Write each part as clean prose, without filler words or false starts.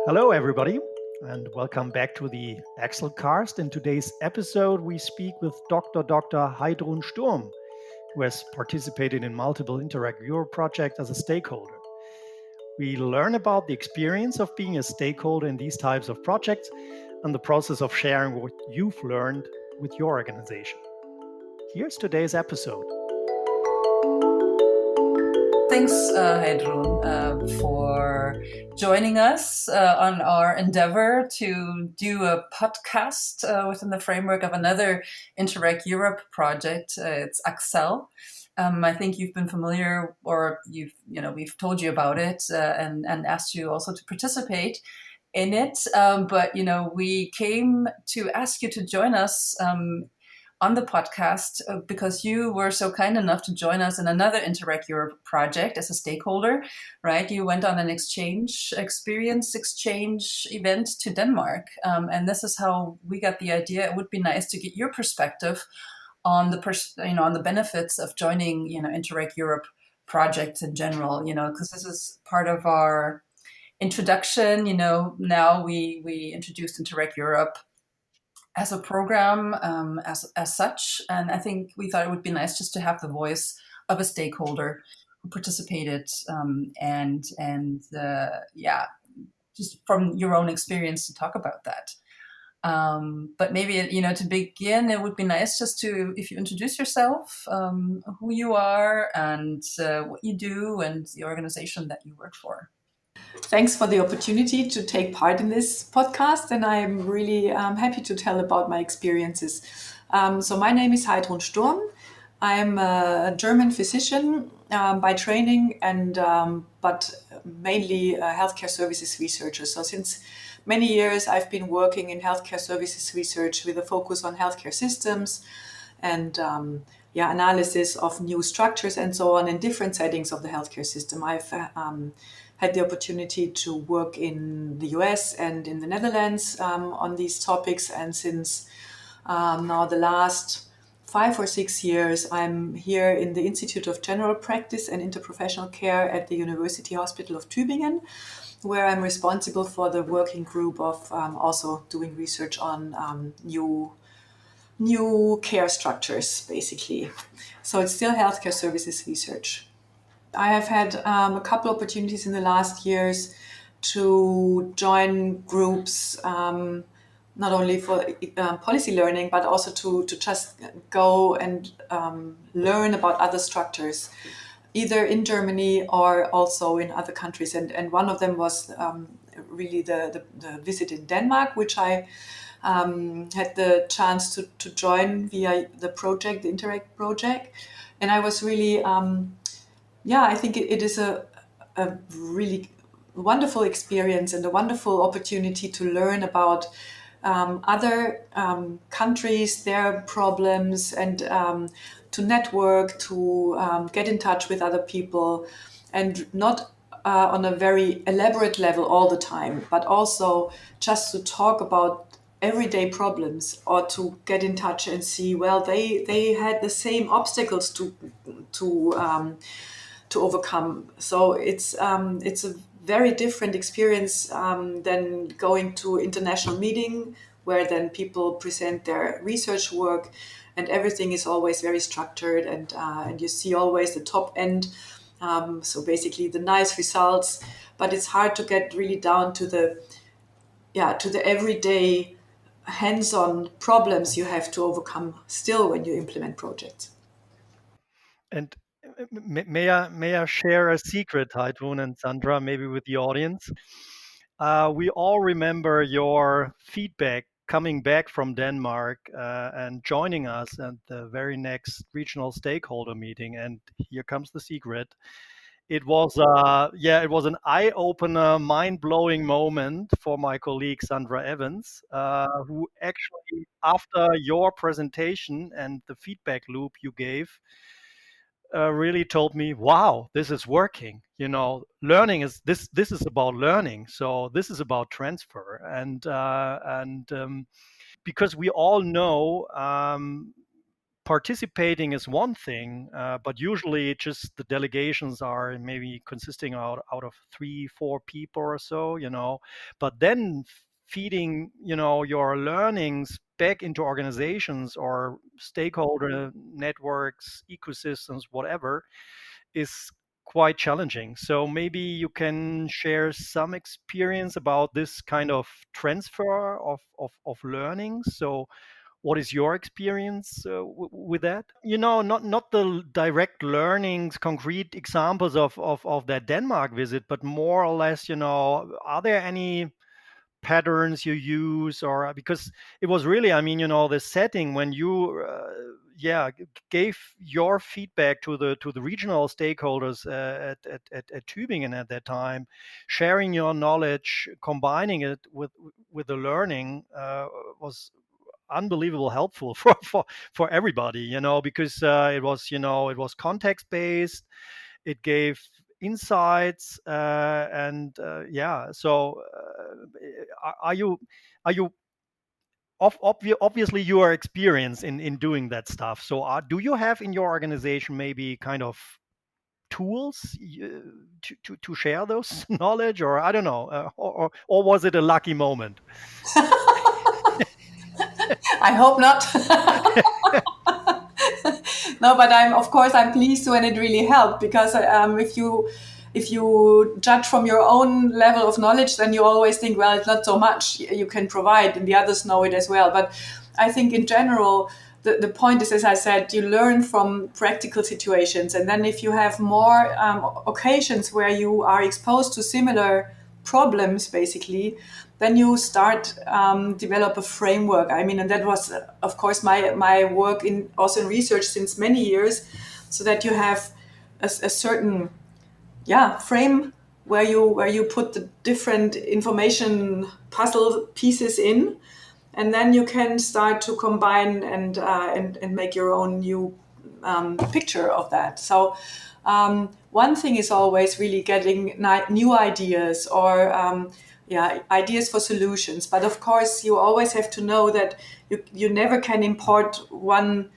Hello, everybody, and welcome back to the Cast. In today's episode, we speak with Dr. Heidrun Sturm, who has participated in multiple Interreg Europe projects as a stakeholder. We learn about the experience of being a stakeholder in these types of projects and the process of sharing what you've learned with your organization. Here's today's episode. Thanks, Heidrun, for joining us on our endeavor to do a podcast within the framework of another Interreg Europe project. It's Axel. I think you've been familiar, or we've told you about it and asked you also to participate in it. But we came to ask you to join us on the podcast because you were so kind enough to join us in another Interreg Europe project as a stakeholder, right? You went on an experience exchange event to Denmark. And this is how we got the idea. It would be nice to get your perspective on on the benefits of joining, Interreg Europe projects in general, because this is part of our introduction. Now we introduced Interreg Europe as a program, as such. And I think we thought it would be nice just to have the voice of a stakeholder who participated, just from your own experience to talk about that. But maybe, to begin, it would be nice just to, if you introduce yourself, who you are and what you do and the organization that you work for. Thanks for the opportunity to take part in this podcast, and I'm really happy to tell about my experiences. So my name is Heidrun Sturm. I'm a German physician by training, and but mainly a healthcare services researcher. So since many years, I've been working in healthcare services research with a focus on healthcare systems and analysis of new structures and so on in different settings of the healthcare system. I've had the opportunity to work in the US and in the Netherlands on these topics. And since now the last 5 or 6 years, I'm here in the Institute of General Practice and Interprofessional Care at the University Hospital of Tübingen, where I'm responsible for the working group of also doing research on new care structures, basically. So it's still healthcare services research. I have had a couple opportunities in the last years to join groups, not only for policy learning, but also to just go and learn about other structures, either in Germany or also in other countries. And one of them was really the visit in Denmark, which I had the chance to join via the project, the Interreg project. And I was really... I think it is a really wonderful experience and a wonderful opportunity to learn about other countries, their problems, and to network, to get in touch with other people, and not on a very elaborate level all the time, but also just to talk about everyday problems, or to get in touch and see, well, they had the same obstacles to overcome. So it's a very different experience than going to international meeting, where then people present their research work, and everything is always very structured, and you see always the top end. So basically the nice results, but it's hard to get really down to the everyday hands-on problems you have to overcome still when you implement projects. And may I share a secret, Heidrun and Sandra, maybe with the audience? We all remember your feedback coming back from Denmark and joining us at the very next regional stakeholder meeting. And here comes the secret. It was an eye-opener, mind-blowing moment for my colleague Sandra Evans, who actually, after your presentation and the feedback loop you gave, really told me, "Wow, this is working. Learning is this. This is about learning. So this is about transfer." And because we all know participating is one thing, but usually just the delegations are maybe consisting out of 3-4 people or so, but then feeding, your learnings back into organizations or stakeholder networks, ecosystems, whatever, is quite challenging. So maybe you can share some experience about this kind of transfer of learning. So what is your experience with that? Not the direct learnings, concrete examples of that Denmark visit, but more or less, are there any patterns you use, or because it was really, the setting when you gave your feedback to the regional stakeholders at Tübingen at that time, sharing your knowledge, combining it with the learning, was unbelievable helpful for everybody, because it was context based, it gave insights, and yeah. So are you obviously you are experienced in doing that stuff, so do you have in your organization maybe kind of tools to share those knowledge, or I don't know, or was it a lucky moment? I hope not. No, but I'm pleased when it really helped, because if you judge from your own level of knowledge, then you always think, well, it's not so much you can provide, and the others know it as well. But I think in general, the point is, as I said, you learn from practical situations, and then if you have more occasions where you are exposed to similar problems, basically, then you start develop a framework. And that was, of course, my work in also in research since many years, so that you have a certain frame where you put the different information puzzle pieces in, and then you can start to combine and make your own new picture of that. So one thing is always really getting new ideas, or ideas for solutions. But of course, you always have to know that you never can import one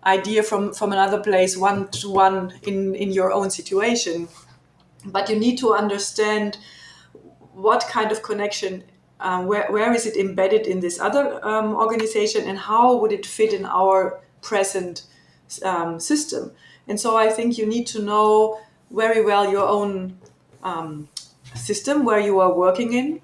idea from another place one to one in your own situation. But you need to understand what kind of connection, where is it embedded in this other organization, and how would it fit in our present system. And so I think you need to know very well your own system where you are working in.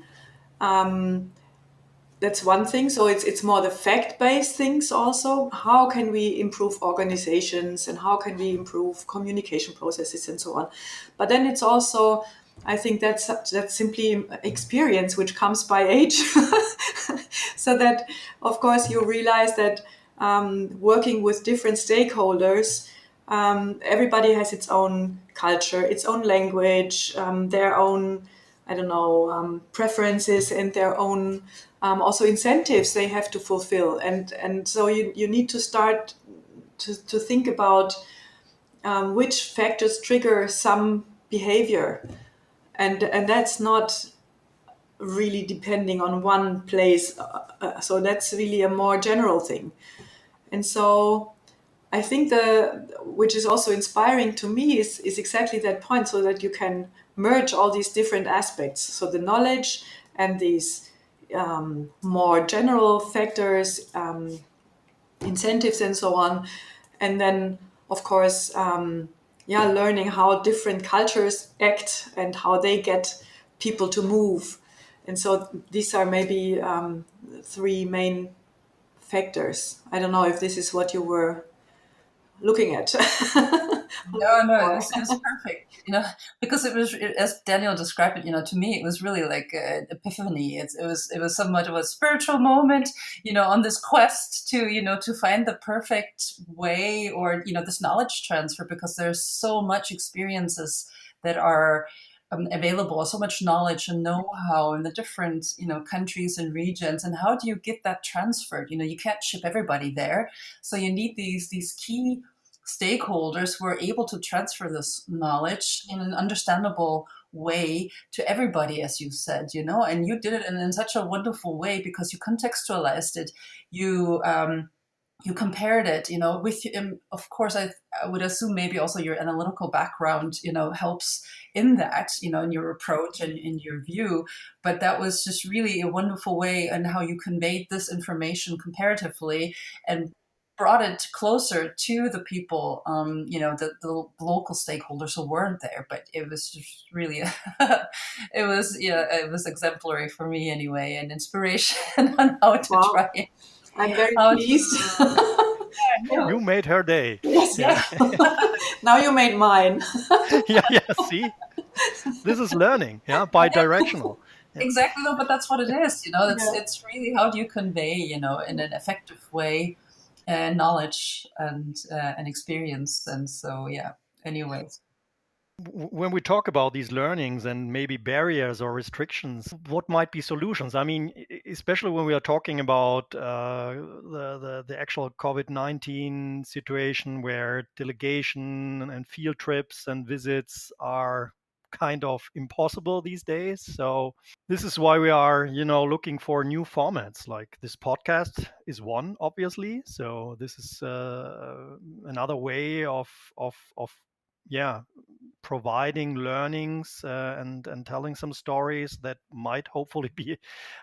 That's one thing. So it's more the fact-based things also. How can we improve organizations, and how can we improve communication processes and so on? But then it's also, I think that's simply experience, which comes by age. So that, of course, you realize that working with different stakeholders, everybody has its own culture, its own language, their own, I don't know, preferences, and their own also incentives they have to fulfill. And so you need to start to think about which factors trigger some behavior. And that's not really depending on one place. So that's really a more general thing. And so I think which is also inspiring to me is exactly that point, so that you can merge all these different aspects. So the knowledge and these more general factors, incentives and so on. And then, of course, learning how different cultures act and how they get people to move. And so these are maybe three main factors. I don't know if this is what you were looking at. No, it was perfect, because it was, as Daniel described it, to me, it was really like an epiphany. It was somewhat of a spiritual moment, on this quest to find the perfect way, or, this knowledge transfer, because there's so much experiences that are available, so much knowledge and know-how in the different, countries and regions. And how do you get that transferred? You can't ship everybody there. So you need these key stakeholders who are able to transfer this knowledge in an understandable way to everybody, as you said, and you did it in such a wonderful way, because you contextualized it. You you compared it, with, of course, I would assume maybe also your analytical background, helps in that, in your approach and in your view. But that was just really a wonderful way and how you conveyed this information comparatively and brought it closer to the people, the local stakeholders who weren't there. But it was just really, it was exemplary for me anyway, and inspiration on how to Wow, try it. I'm very How to pleased. You made her day. Yes. Yeah. Now you made mine. Yeah, yeah. See, this is learning. Yeah, bi-directional. Yeah. Exactly, no, but that's what it is. Yeah. It's really how do you convey, in an effective way, knowledge and experience, and so yeah. Anyways, When we talk about these learnings and maybe barriers or restrictions, what might be solutions? I mean, especially when we are talking about the actual COVID-19 situation where delegation and field trips and visits are kind of impossible these days. So this is why we are, looking for new formats. Like this podcast is one, obviously. So this is another way of yeah, providing learnings and telling some stories that might hopefully be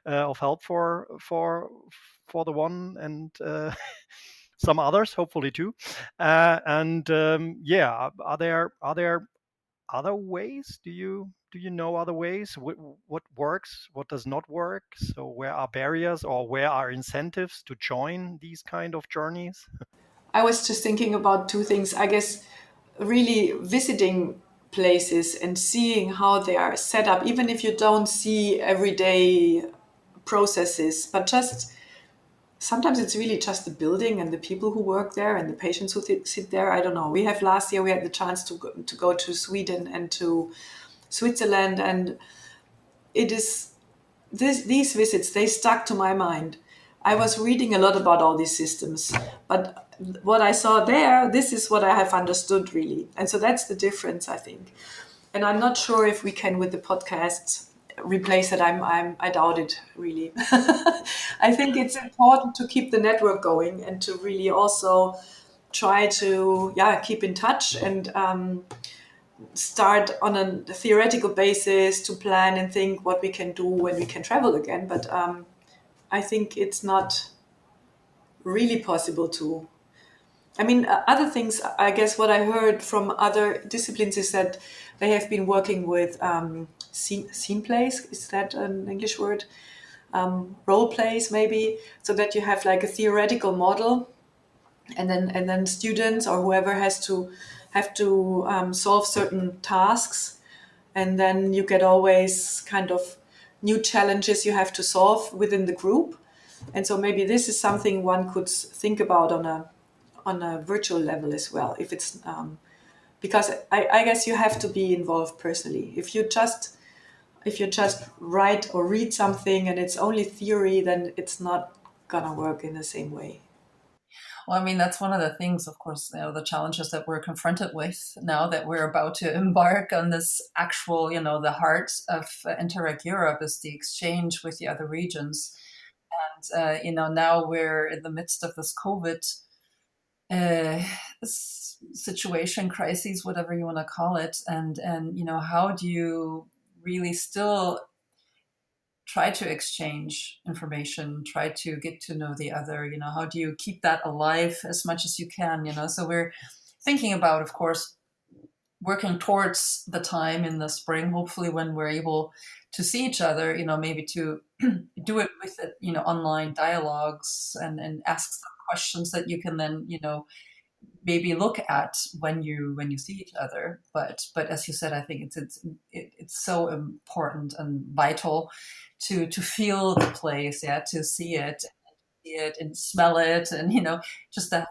of help for the one and some others hopefully too. And yeah, are there other ways? Do you know other ways? What works? What does not work? So where are barriers or where are incentives to join these kind of journeys? I was just thinking about two things. I guess really visiting places and seeing how they are set up, even if you don't see everyday processes, but just sometimes it's really just the building and the people who work there and the patients who sit there. I don't know. We have last year we had the chance to go to Sweden and to Switzerland, and it is these visits, they stuck to my mind. I was reading a lot about all these systems, but what I saw there, this is what I have understood really, and so that's the difference, I think. And I'm not sure if we can with the podcast replace it. I doubt it really. I think it's important to keep the network going and to really also try to keep in touch and start on a theoretical basis to plan and think what we can do when we can travel again. But I think it's not really possible to. I mean, other things, I guess what I heard from other disciplines is that they have been working with scene plays. Is that an English word? Role plays, maybe, so that you have like a theoretical model, and then students or whoever have to solve certain tasks, and then you get always kind of new challenges you have to solve within the group. And so maybe this is something one could think about on a virtual level as well. If it's because I guess you have to be involved personally. If you just write or read something and it's only theory, then it's not gonna work in the same way. well, I mean, that's one of the things, of course, the challenges that we're confronted with now that we're about to embark on this actual, the heart of Interreg Europe is the exchange with the other regions. And, now we're in the midst of this COVID uh, situation, crises, whatever you want to call it. And, how do you really still try to exchange information, try to get to know the other, how do you keep that alive as much as you can, so we're thinking about, of course, working towards the time in the spring, hopefully when we're able to see each other, maybe to do it with it, online dialogues and ask some questions that you can then, maybe look at when you see each other. But as you said, I think it's so important and vital to feel the place, to see it and smell it, and just that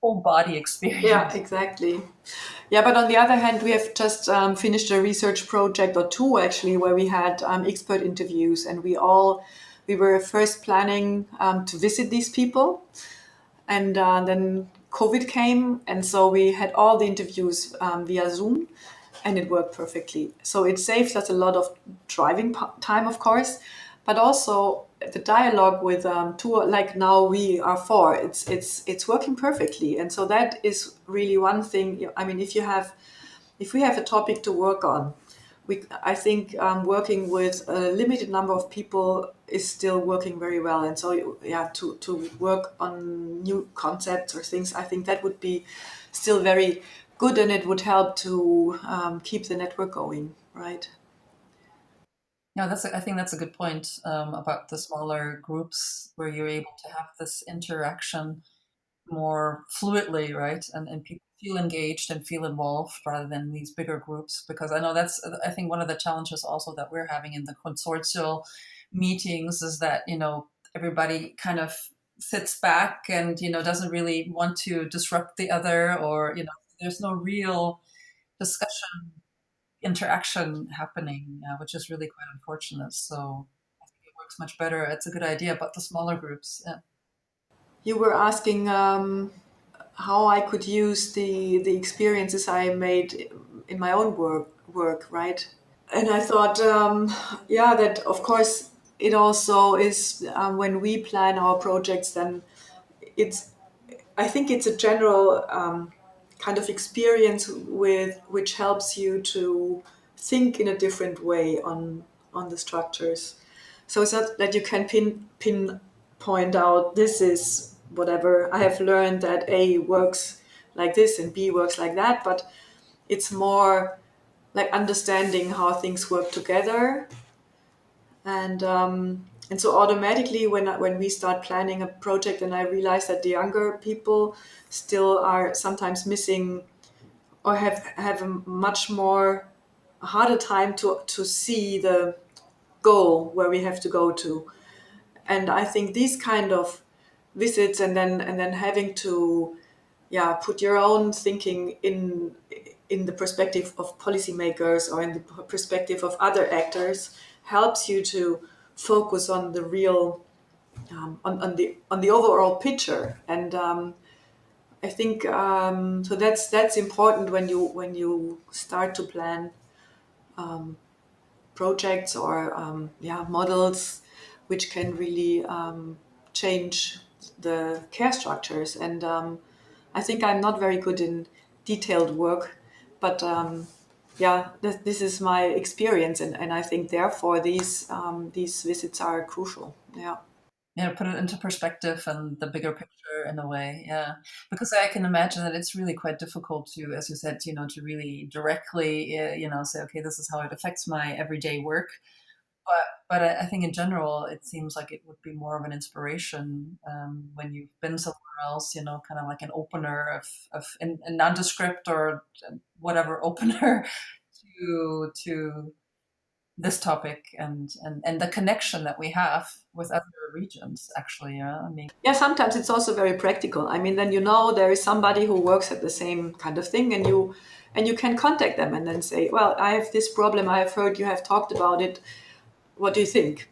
whole body Yeah, experience. exactly. Yeah, but on the other hand, we have just finished a research project or two actually, where we had expert interviews, and we were first planning to visit these people, and then COVID came, and so we had all the interviews via Zoom, and it worked perfectly. So it saved us a lot of driving time, of course, but also the dialogue with two, like now we are four, it's working perfectly. And so that is really one thing. I mean, if we have a topic to work on, I think working with a limited number of people is still working very well. And so, yeah, to work on new concepts or things, I think that would be still very good, and it would help to keep the network going, right? Yeah, I think that's a good point about the smaller groups where you're able to have this interaction more fluidly, right? And people feel engaged and feel involved rather than these bigger groups. Because I know that's, I think, one of the challenges also that we're having in the consortial meetings is that, everybody kind of sits back and, doesn't really want to disrupt the other, or, there's no real discussion, interaction happening, which is really quite unfortunate. So I think it works much better. It's a good idea about the smaller groups. Yeah. You were asking how I could use the experiences I made in my own work, right? And I thought, yeah, that of course it also is when we plan our projects, then it's I think it's a general kind of experience with which helps you to think in a different way on the structures. So it's not that you can pinpoint out this is whatever. I have learned that A works like this and B works like that, but it's more like understanding how things work together. And so automatically when we start planning a project, and I realize that the younger people still are sometimes missing or have a much more a harder time to see the goal where we have to go to. And I think these kind of visits, and then having to, yeah, put your own thinking in the perspective of policymakers or in the perspective of other actors, helps you to focus on the real on the overall picture. And I think so that's important when you start to plan projects or yeah, models which can really change the care structures. And I think I'm not very good in detailed work, but yeah, this is my experience, and I think therefore these visits are crucial. Yeah. Yeah, put it into perspective and the bigger picture in a way. Yeah, because I can imagine that it's really quite difficult to, as you said, to really directly, say, okay, this is how it affects my everyday work. But I think in general, it seems like it would be more of an inspiration when you've been somewhere else, kind of like an opener of a nondescript or whatever opener to this topic and the connection that we have with other regions, actually. Yeah, I mean, Yeah, sometimes it's also very practical. I mean, then there is somebody who works at the same kind of thing, and you can contact them and then say, well, I have this problem. I have heard you have talked about it. What do you think?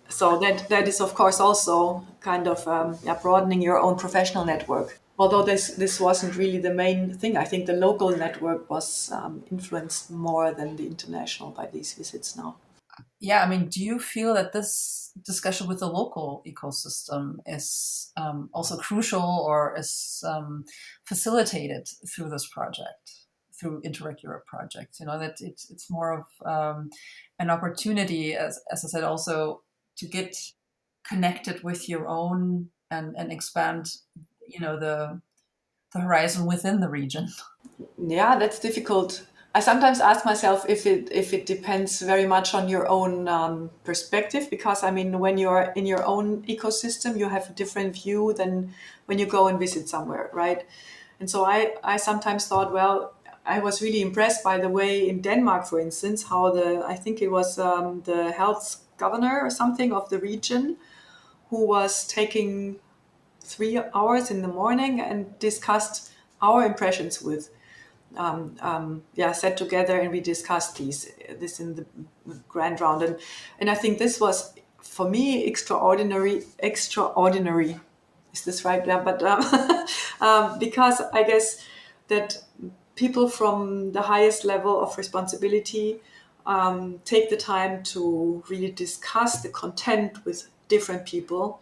So that is of course also kind of yeah, broadening your own professional network. Although this wasn't really the main thing. I think the local network was influenced more than the international by these visits now. yeah, I mean, do you feel that this discussion with the local ecosystem is also crucial, or is facilitated through this project, through Interreg Europe project? That it's more of an opportunity, as I said, also to get connected with your own and expand, the horizon within the region. Yeah, that's difficult. I sometimes ask myself if it depends very much on your own perspective, because I mean, when you're in your own ecosystem, you have a different view than when you go and visit somewhere, right? And so I sometimes thought, well, I was really impressed by the way in Denmark, for instance, how I think it was the health governor or something of the region who was taking 3 hours in the morning and discussed our impressions with yeah, sat together and we discussed this in the grand round. And I think this was for me extraordinary. Is this right? Yeah, but because I guess that people from the highest level of responsibility take the time to really discuss the content with different people.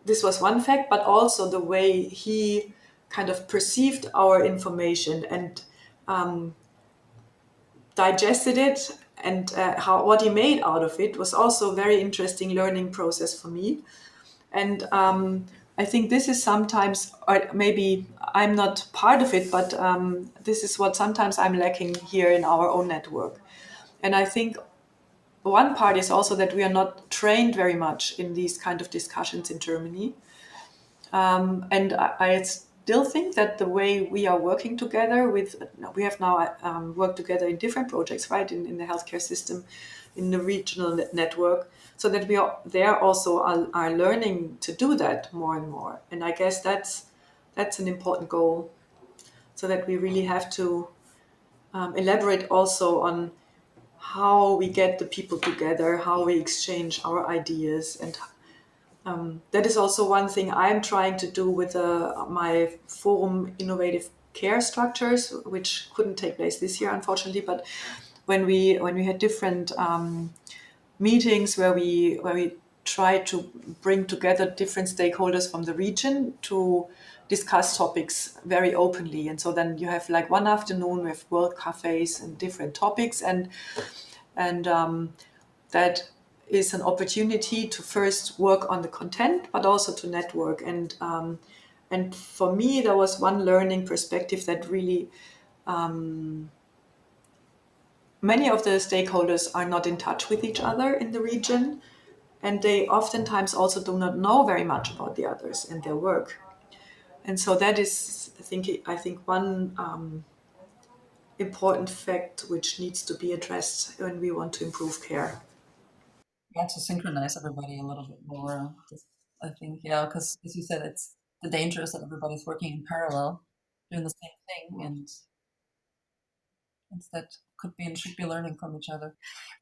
This was one fact, but also the way he kind of perceived our information and digested it, and what he made out of it was also a very interesting learning process for me. And I think this is sometimes, or maybe I'm not part of it, but this is what sometimes I'm lacking here in our own network. And I think one part is also that we are not trained very much in these kind of discussions in Germany. And I still think that the way we are working together we have now worked together in different projects, right, in the healthcare system, in the regional network, so that we are there also are learning to do that more and more. And I guess that's an important goal, so that we really have to elaborate also on how we get the people together, how we exchange our ideas. And that is also one thing I'm trying to do with my forum Innovative Care Structures, which couldn't take place this year, unfortunately. But when we had different meetings where we try to bring together different stakeholders from the region to discuss topics very openly. And so then you have like one afternoon with world cafes and different topics, and that is an opportunity to first work on the content, but also to network. And for me, there was one learning perspective that really many of the stakeholders are not in touch with each other in the region, and they oftentimes also do not know very much about the others and their work. And so that is, I think one important fact which needs to be addressed when we want to improve care. Yeah, to synchronize everybody a little bit more. I think, yeah, because as you said, it's the danger is that everybody's working in parallel, doing the same thing, and instead could be and should be learning from each other.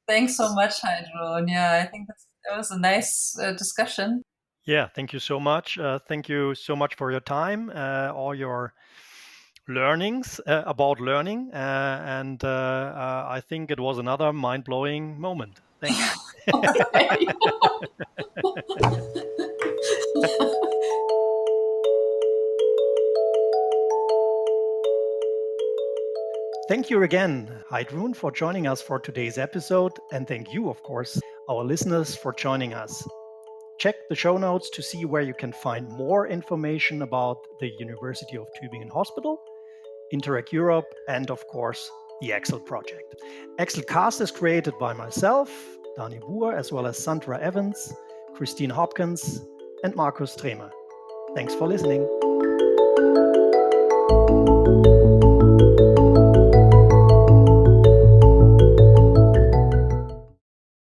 Thanks so much, Heidrun. Yeah, I think that was a nice discussion. Yeah, thank you so much. Thank you so much for your time, all your learnings about learning, and I think it was another mind-blowing moment. Thanks. Thank you again, Heidrun, for joining us for today's episode, and thank you, of course, our listeners, for joining us. Check the show notes to see where you can find more information about the University of Tübingen Hospital, Interreg Europe, and of course, the Excel project. Excel Cast is created by myself, Dani Buhr, as well as Sandra Evans, Christine Hopkins, and Markus Tremer. Thanks for listening.